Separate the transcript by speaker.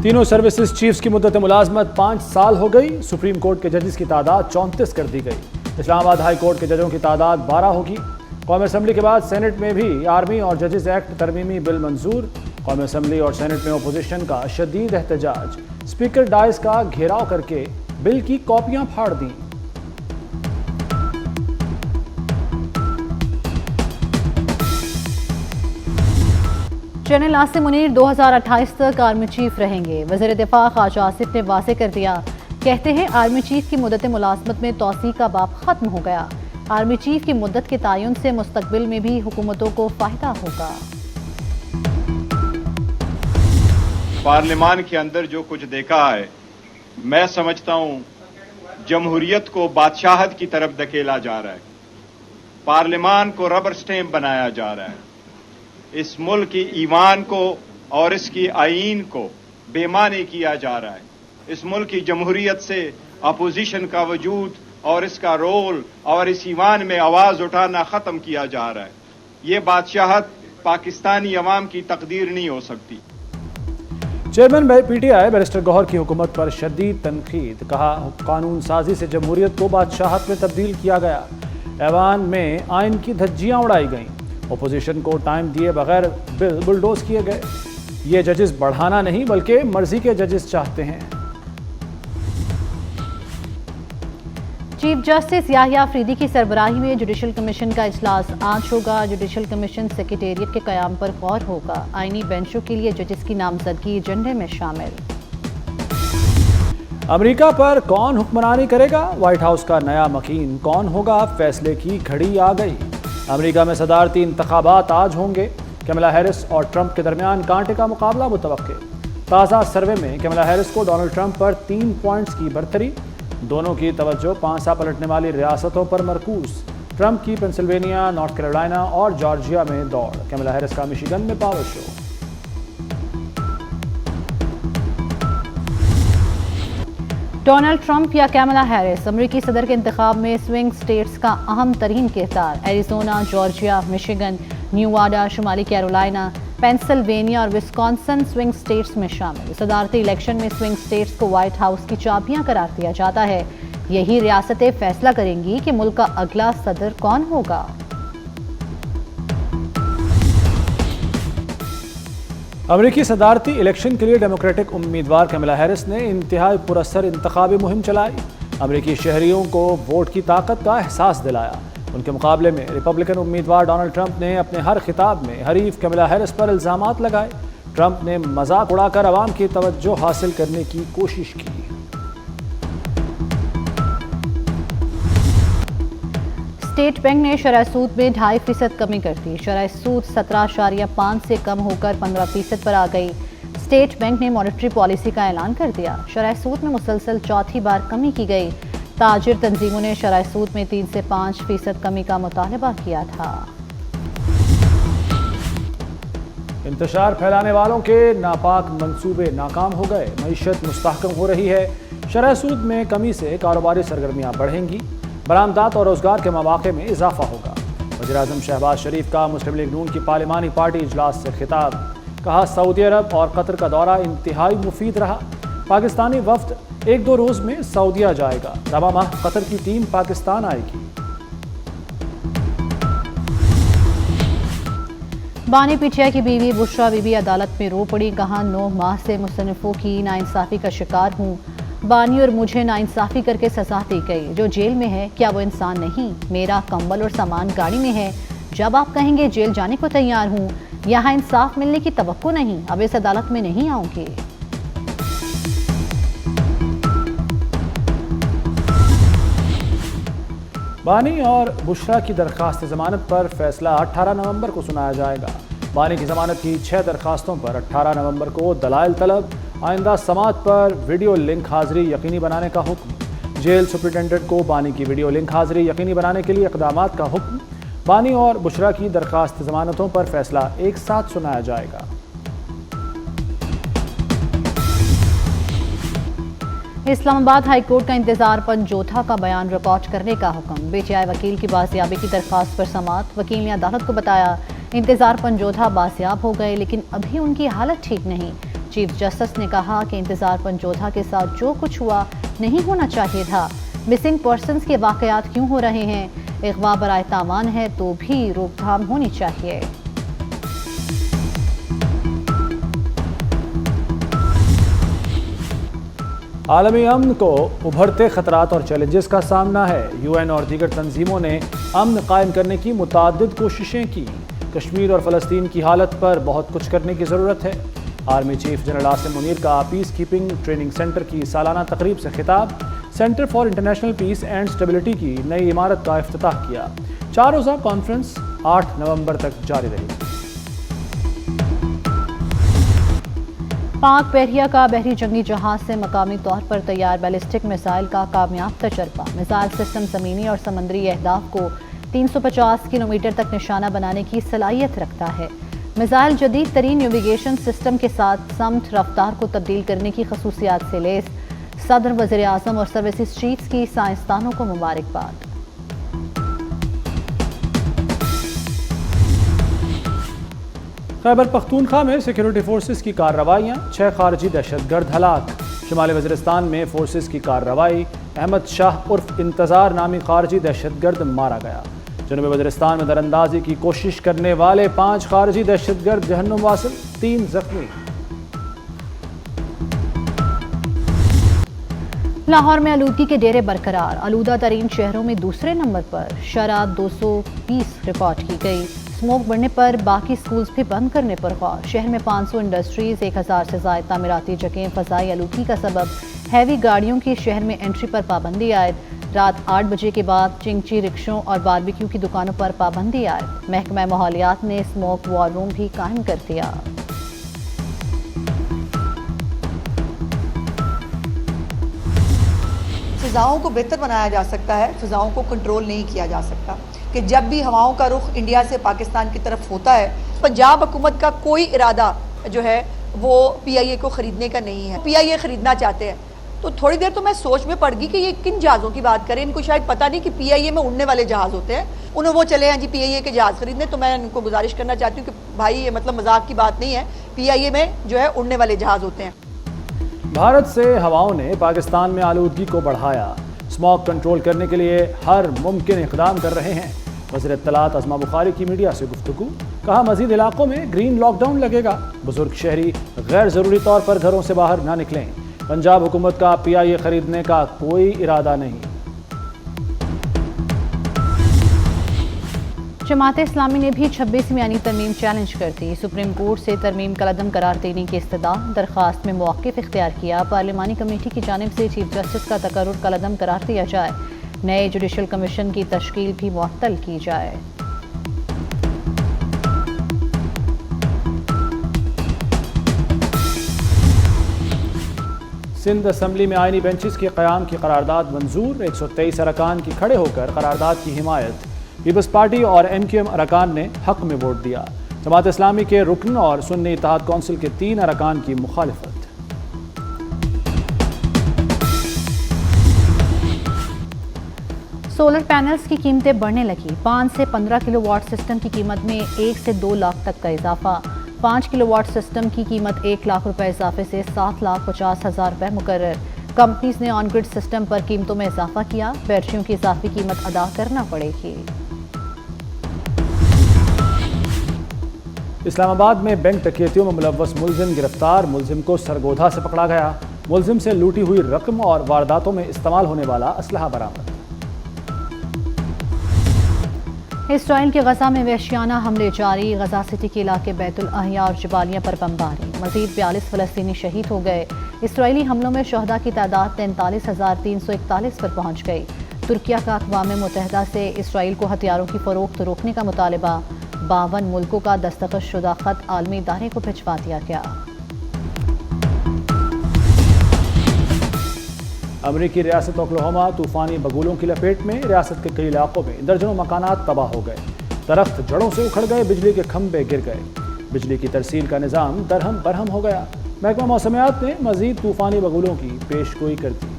Speaker 1: तीनों services chiefs की मुद्दत मुलाजमत 5 साल हो गई। सुप्रीम कोर्ट के जजेस की तादाद 34 कर दी गई। इस्लामाबाद हाई कोर्ट के जजों की तादाद 12 होगी। कौमी असम्बली के बाद सेनेट में भी आर्मी और जजेस एक्ट तरमीमी बिल मंजूर। कौमी असम्बली और सेनेट में अपोजिशन का शदीद एहतजाज। स्पीकर डाइस का घेराव करके बिल की कॉपियां फाड़ दी।
Speaker 2: जनरल आसिम मुनीर 2028 तक आर्मी चीफ रहेंगे। वज़ीर दिफा ख्वाजा आसिफ ने वाज़ेह कर दिया, कहते हैं आर्मी चीफ की मुद्दत मुलाजमत में तोसी का बाब खत्म हो गया। आर्मी चीफ की मुद्दत के तयन से मुस्तकबिल में भी हुकूमतों को फायदा होगा।
Speaker 3: पार्लियामान के अंदर जो कुछ देखा है, मैं समझता हूं जमहूरियत को बादशाहत की तरफ धकेला जा रहा है। पार्लियामान को रबर स्टैंप बनाया जा रहा है। इस मुल्क की ईमान को और इसकी आईन को बेमानी किया जा रहा है। इस मुल्क की जमहूरियत से अपोजिशन का वजूद और इसका रोल और इस ईमान में आवाज उठाना खत्म किया जा रहा है। ये बादशाहत पाकिस्तानी अवाम की तकदीर नहीं हो सकती।
Speaker 1: चेयरमैन पीटीआई बैरिस्टर गौहर की हुकूमत पर शदीद तनकीद। कहा, कानून साजी से जमहूरियत को बादशाहत में तब्दील किया गया। ऐवान में आइन की धज्जियां उड़ाई गईं। अपोजिशन को टाइम दिए बगैर बिल बुलडोज किए गए। ये जजेस बढ़ाना नहीं बल्कि मर्जी के जजेस चाहते हैं।
Speaker 2: चीफ जस्टिस याहिया अफरीदी की सरबराही में जुडिशल कमीशन का इजलास आज होगा। जुडिशल कमीशन सेक्रेटेरिएट के क़याम पर गौर होगा। आईनी बेंचों के लिए जजेस की नामजदगी एजेंडे में शामिल।
Speaker 1: अमेरिका पर कौन हुक्मरानी करेगा, व्हाइट हाउस का नया मकीन कौन होगा, फैसले की घड़ी आ गई। अमेरिका में सदारती इंतखाबात आज होंगे। कमला हैरिस और ट्रंप के दरमियान कांटे का मुकाबला मुतवक्के। ताज़ा सर्वे में कमला हैरिस को डोनाल्ड ट्रंप पर 3 पॉइंट्स की बरतरी। दोनों की तवज्जो पांसा पलटने वाली रियासतों पर मरकूज। ट्रंप की पेंसिल्वेनिया, नॉर्थ कैरोलिना और जॉर्जिया में दौड़। कमला हैरिस का मिशिगन में पावर शो।
Speaker 2: डोनाल्ड ट्रंप या कैमला हैरिस, अमेरिकी सदर के इंतखाब में स्विंग स्टेट्स का अहम तरीन किरदार। एरिजोना, जॉर्जिया, मिशिगन, न्यूवाडा, शुमाली कैरोलिना, पेंसिल्वेनिया और विस्कॉन्सिन स्विंग स्टेट्स में शामिल। सदारती इलेक्शन में स्विंग स्टेट्स को व्हाइट हाउस की चाबियां करार दिया जाता है। यही रियासतें फैसला करेंगी कि मुल्क का अगला सदर कौन होगा।
Speaker 1: अमेरिकी सदारती इलेक्शन के लिए डेमोक्रेटिक उम्मीदवार कमला हैरिस ने इंतहाई पुरअसर इंतखाबी मुहिम चलाई। अमेरिकी शहरियों को वोट की ताकत का एहसास दिलाया। उनके मुकाबले में रिपब्लिकन उम्मीदवार डोनाल्ड ट्रंप ने अपने हर खिताब में हरीफ कमला हैरिस पर इल्जामात लगाए। ट्रंप ने मजाक उड़ाकर अवाम की तवज्जो हासिल करने की कोशिश की।
Speaker 2: स्टेट बैंक ने शरह सूद में 2.5% कमी कर दी। शरह सूद 17.5 से कम होकर 15% पर आ गई। स्टेट बैंक ने मॉनेटरी पॉलिसी का ऐलान कर दिया। शरह सूद में मुसलसल चौथी बार कमी की गई। ताजिर तंजीमों ने शरह सूद में 3 से 5% कमी का मुतालबा किया था।
Speaker 1: इंतशार फैलाने वालों के नापाक मंसूबे नाकाम हो गए। मईशत मुस्तहकम हो रही है। शरह सूद में कमी से कारोबारी सरगर्मियां बढ़ेंगी। बरामदात और रोजगार के मौके में इजाफा होगा। वज़ीर-ए-आज़म शहबाज शरीफ का मुस्लिम लीग नून की पार्लिमानी पार्टी इजलास से खिताब। कहा, सऊदी अरब और कतर का दौरा इंतहाई मुफीद रहा। पाकिस्तानी वफ्द 1-2 रोज में सऊदीया जाएगा। रवा माह कतर की टीम पाकिस्तान आएगी।
Speaker 2: बानी पीटीआई की बीवी बुशरा बीबी अदालत में रो पड़ी। कहा, 9 माह से मुसन्निफों की नाइंसाफी का शिकार हूँ। बानी और मुझे नाइंसाफी करके सजा दी गई। जो जेल में है क्या वो इंसान नहीं? मेरा कंबल और सामान गाड़ी में है। जब आप कहेंगे जेल जाने को तैयार हूँ। यहाँ इंसाफ मिलने की तवक्को नहीं। अब इस अदालत में नहीं आऊंगी।
Speaker 1: बानी और बुशरा की दरखास्त जमानत पर फैसला 18 नवंबर को सुनाया जाएगा। बानी की जमानत की 6 दरखास्तों पर 18 नवंबर को दलाइल तलब। आइंदा समाअत पर वीडियो लिंक हाजिरी यकीनी बनाने का हुक्म। जेल सुप्रिंटेंडेंट को बानी की वीडियो लिंक हाजिरी यकीनी बनाने के लिए इक़दामात का हुक्म। बानी और बुशरा की दरखास्त जमानतों पर फैसला एक साथ सुनाया जाएगा।
Speaker 2: इस्लामाबाद हाई कोर्ट का इंतजार पंजोथा का बयान रिकॉर्ड करने का हुक्म। बेचाए वकील की बाजियाबी की दरखास्त पर समाअत। वकील ने अदालत को बताया, इंतजार पंजोथा बाजियाब हो गए लेकिन अभी उनकी हालत ठीक नहीं। چیف جسٹس نے کہا کہ انتظار پنجودھا کے ساتھ جو کچھ ہوا نہیں ہونا چاہیے تھا۔ مسنگ پرسنز کے واقعات کیوں ہو رہے ہیں؟ اغوا برائے تاوان ہے تو بھی روک تھام ہونی چاہیے۔
Speaker 1: عالمی امن کو ابھرتے خطرات اور چیلنجز کا سامنا ہے۔ یو این اور دیگر تنظیموں نے امن قائم کرنے کی متعدد کوششیں کی۔ کشمیر اور فلسطین کی حالت پر بہت کچھ کرنے کی ضرورت ہے۔ Army chief general Asim Munir کا پیس کیپنگ ٹریننگ سینٹر کی سالانہ تقریب سے خطاب۔ Centre for international peace and stability کی نئی عمارت کا افتتاح کیا۔ 4 روزہ کانفرنس 8 نومبر تک جاری رہی۔
Speaker 2: پاک بحریہ کا بحری جنگی جہاز سے مقامی طور پر تیار بیلسٹک میزائل کا کامیاب تجربہ۔ میزائل سسٹم زمینی اور سمندری اہداف کو 350 کلومیٹر تک نشانہ بنانے کی صلاحیت رکھتا ہے۔ میزائل جدید ترین نیویگیشن سسٹم کے ساتھ سمت رفتار کو تبدیل کرنے کی خصوصیات سے لیس۔ صدر، وزیر اعظم اور سروسز چیفز کی سائنسدانوں کو مبارکباد۔
Speaker 1: خیبر پختونخوا میں سیکیورٹی فورسز کی کارروائیاں، 6 خارجی دہشت گرد ہلاک۔ شمالی وزیرستان میں فورسز کی کارروائی، احمد شاہ عرف انتظار نامی خارجی دہشت گرد مارا گیا۔ جنوبی وزیرستان میں دراندازی کی کوشش کرنے والے 5 خارجی دہشت گرد جہنم واصل، 3 زخمی۔
Speaker 2: لاہور میں آلودگی کے ڈیرے برقرار، آلودہ ترین شہروں میں دوسرے نمبر پر شرح 220 ریکارڈ کی گئی۔ اسموک بڑھنے پر باقی سکولز بھی بند کرنے پر غور۔ شہر میں 500 انڈسٹریز، 1000 سے زائد تعمیراتی جگہیں۔ فضائی آلودگی کا سبب ہیوی گاڑیوں کی شہر میں انٹری پر پابندی عائد۔ رات 8 بجے کے بعد چنگچی رکشوں اور باربیکیو کی دکانوں پر پابندی عائد۔ محکمہ ماحولیات نے اسموک وار روم بھی قائم کر دیا۔
Speaker 4: فضاؤں کو بہتر بنایا جا سکتا ہے، فضاؤں کو کنٹرول نہیں کیا جا سکتا کہ جب بھی ہواؤں کا رخ انڈیا سے پاکستان کی طرف ہوتا ہے، پنجاب حکومت کا کوئی ارادہ جو ہے وہ پی آئی اے کو خریدنے کا نہیں ہے۔ پی آئی اے خریدنا چاہتے ہیں تو تھوڑی دیر تو میں سوچ میں پڑ گئی کہ یہ کن جہازوں کی بات کریں۔ ان کو شاید پتہ نہیں کہ پی آئی اے میں اڑنے والے جہاز ہوتے ہیں، انہیں وہ چلے ہیں جی پی آئی اے کے جہاز خریدنے۔ تو میں ان کو گزارش کرنا چاہتی ہوں کہ بھائی یہ مطلب مذاق کی بات نہیں ہے، پی آئی اے میں جو ہے اڑنے والے جہاز ہوتے ہیں۔
Speaker 1: بھارت سے ہواؤں نے پاکستان میں آلودگی کو بڑھایا۔ اسموگ کنٹرول کرنے کے لیے ہر ممکن اقدام کر رہے ہیں۔ وزیر اطلاعات عظما بخاری کی میڈیا سے گفتگو، کہا مزید علاقوں میں گرین لاک ڈاؤن لگے گا، بزرگ شہری غیر ضروری طور پر گھروں سے باہر نہ نکلیں۔ پنجاب حکومت کا پی آئی اے خریدنے کا کوئی ارادہ نہیں۔
Speaker 2: جماعت اسلامی نے بھی 26 میانی ترمیم چیلنج کر دی۔ سپریم کورٹ سے ترمیم قلعدم قرار دینے کی استدعا، درخواست میں موقف اختیار کیا۔ پارلیمانی کمیٹی کی جانب سے چیف جسٹس کا تقرر قلعدم قرار دیا جائے۔ نئے جوڈیشل کمیشن کی تشکیل بھی معطل کی جائے۔
Speaker 1: سندھ اسمبلی میں آئینی بینچز کے قیام کی قرارداد منظور، 123 ارکان کی کھڑے ہو کر قرارداد کی حمایت۔ پیپلز پارٹی اور ایم کیو ایم ارکان نے حق میں ووٹ دیا۔ جماعت اسلامی کے رکن اور سنی اتحاد کونسل کے 3 ارکان کی مخالفت۔
Speaker 2: سولر پینلز کی قیمتیں بڑھنے لگی۔ 5 سے 15 کلو واٹ سسٹم کی قیمت میں 1 سے 2 لاکھ تک کا اضافہ۔ 5 کلو واٹ سسٹم کی قیمت 1 لاکھ روپے اضافے سے 7,50,000 روپے مقرر۔ کمپنیز نے آن گرڈ سسٹم پر قیمتوں میں اضافہ کیا، بیٹریوں کی اضافی قیمت ادا کرنا پڑے گی۔
Speaker 1: اسلام آباد میں بینک ڈکیتیوں میں ملوث ملزم گرفتار، ملزم کو سرگودھا سے پکڑا گیا۔ ملزم سے لوٹی ہوئی رقم اور وارداتوں میں استعمال ہونے والا اسلحہ برآمد۔
Speaker 2: اسرائیل کے غزہ میں وحشیانہ حملے جاری، غزہ سٹی کے علاقے بیت الاحیاء اور جبالیہ پر بمباری، مزید 42 فلسطینی شہید ہو گئے۔ اسرائیلی حملوں میں شہداء کی تعداد 43,341 پر پہنچ گئی۔ ترکیہ کا اقوام متحدہ سے اسرائیل کو ہتھیاروں کی فروخت روکنے کا مطالبہ، 52 ملکوں کا دستخط شدہ خط عالمی ادارے کو بھجوا دیا گیا۔
Speaker 1: امریکی ریاست اوکلاہوما طوفانی بگولوں کی لپیٹ میں، ریاست کے کئی علاقوں میں درجنوں مکانات تباہ ہو گئے، درخت جڑوں سے اکھڑ گئے، بجلی کے کھمبے گر گئے، بجلی کی ترسیل کا نظام درہم برہم ہو گیا۔ محکمہ موسمیات نے مزید طوفانی بگولوں کی پیش گوئی کر دی۔